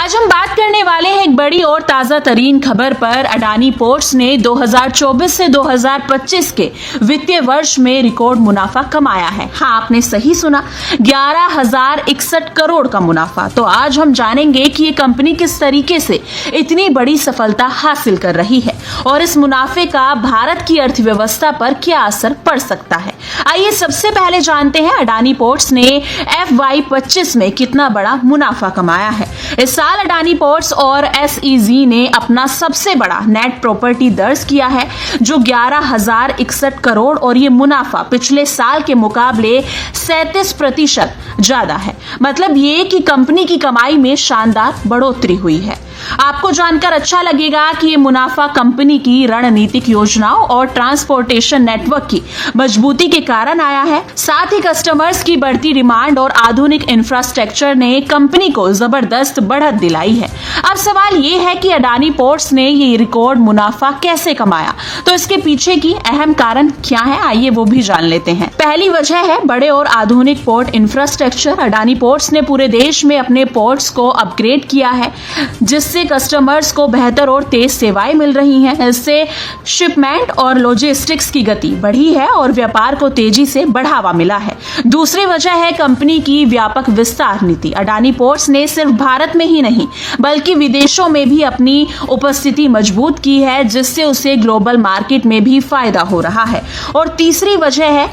आज हम बात करने वाले हैं एक बड़ी और ताजा तरीन खबर पर। अडानी पोर्ट्स ने 2024 से 2025 के वित्तीय वर्ष में रिकॉर्ड मुनाफा कमाया है। हाँ, आपने सही सुना, 11,061 करोड़ का मुनाफा। तो आज हम जानेंगे कि ये कंपनी किस तरीके से इतनी बड़ी सफलता हासिल कर रही है और इस मुनाफे का भारत की अर्थव्यवस्था पर क्या असर पड़ सकता है। आइए सबसे पहले जानते हैं अडानी पोर्ट्स ने FY25 में कितना बड़ा मुनाफा कमाया है। इस साल अडानी पोर्ट्स और SEZ ने अपना सबसे बड़ा नेट प्रॉपर्टी दर्ज किया है जो 11,061 करोड़ और ये मुनाफा पिछले साल के मुकाबले 37% ज्यादा है। मतलब ये कि कंपनी की कमाई में शानदार बढ़ोतरी हुई है। आपको जानकर अच्छा लगेगा कि ये मुनाफा कंपनी की रणनीतिक योजनाओं और ट्रांसपोर्टेशन नेटवर्क की मजबूती के कारण आया है। साथ ही कस्टमर्स की बढ़ती डिमांड और आधुनिक इंफ्रास्ट्रक्चर ने कंपनी को जबरदस्त बढ़त दिलाई है। अब सवाल ये है कि अडानी पोर्ट्स ने ये रिकॉर्ड मुनाफा कैसे कमाया, तो इसके पीछे की अहम कारण क्या है, आइए वो भी जान लेते हैं। पहली वजह है बड़े और आधुनिक पोर्ट इंफ्रास्ट्रक्चर। अडानी पोर्ट्स ने पूरे देश में अपने पोर्ट्स को अपग्रेड किया है जिससे कस्टमर्स को बेहतर और तेज सेवाएं मिल रही हैं। इससे शिपमेंट और लॉजिस्टिक्स की गति बढ़ी है और व्यापार को तेजी से बढ़ावा मिला है। दूसरी वजह है कंपनी की व्यापक विस्तार नीति। अडानी पोर्ट्स ने सिर्फ भारत में ही नहीं बल्कि विदेशों में भी अपनी उपस्थिति मजबूत की है जिससे उसे ग्लोबल मार्केट में भी फायदा हो रहा है। और तीसरी वजह है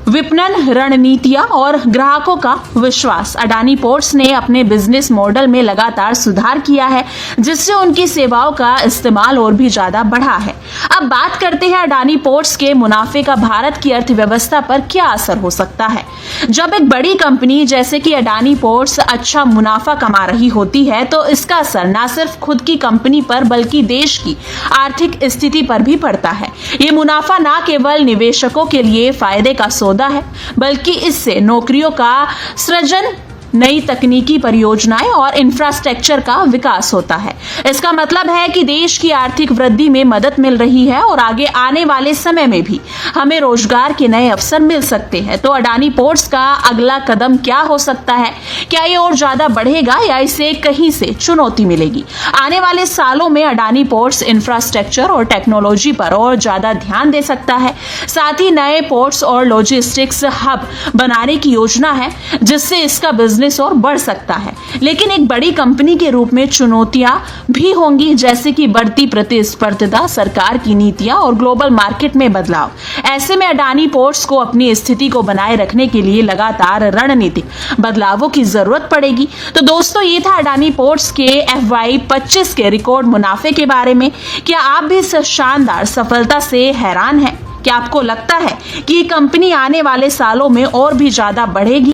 विपणन रणनीतियां और ग्राहकों का विश्वास। अडानी पोर्ट्स ने अपने बिजनेस मॉडल में लगातार सुधार किया है जिससे उनकी सेवाओं का इस्तेमाल और भी ज्यादा बढ़ा है। अब बात करते हैं अडानी पोर्ट्स के मुनाफे का भारत की अर्थव्यवस्था पर क्या असर हो सकता है। जब एक बड़ी कंपनी जैसे कि अडानी पोर्ट्स अच्छा मुनाफा कमा रही होती है तो इसका असर न सिर्फ खुद की कंपनी पर बल्कि देश की आर्थिक स्थिति पर भी पड़ता है। ये मुनाफा न केवल निवेशकों के लिए फायदे का सौदा है बल्कि इससे नौकरियों का सृजन, नई तकनीकी परियोजनाएं और इंफ्रास्ट्रक्चर का विकास होता है। इसका मतलब है कि देश की आर्थिक वृद्धि में मदद मिल रही है और आगे आने वाले समय में भी हमें रोजगार के नए अवसर मिल सकते हैं। तो अडानी पोर्ट्स का अगला कदम क्या हो सकता है? क्या ये और ज्यादा बढ़ेगा या इसे कहीं से चुनौती मिलेगी? आने वाले सालों में अडानी पोर्ट्स इंफ्रास्ट्रक्चर और टेक्नोलॉजी पर और ज्यादा ध्यान दे सकता है। साथ ही नए पोर्ट्स और लॉजिस्टिक्स हब बनाने की योजना है जिससे इसका बिजनेस और बढ़ सकता है। लेकिन एक बड़ी कंपनी के रूप में चुनौतियां भी होंगी जैसे कि बढ़ती प्रतिस्पर्धा, सरकार की नीतियां और ग्लोबल मार्केट में बदलाव। ऐसे में अडानी पोर्ट्स को अपनी स्थिति को बनाए रखने के लिए लगातार रणनीतिक बदलावों की जरूरत पड़ेगी। तो दोस्तों, ये था अडानी पोर्ट्स के FY25 के रिकॉर्ड मुनाफे के बारे में। क्या आप भी इस शानदार सफलता से हैरान हैं? क्या आपको लगता है कि ये कंपनी आने वाले सालों में और भी ज्यादा बढ़ेगी?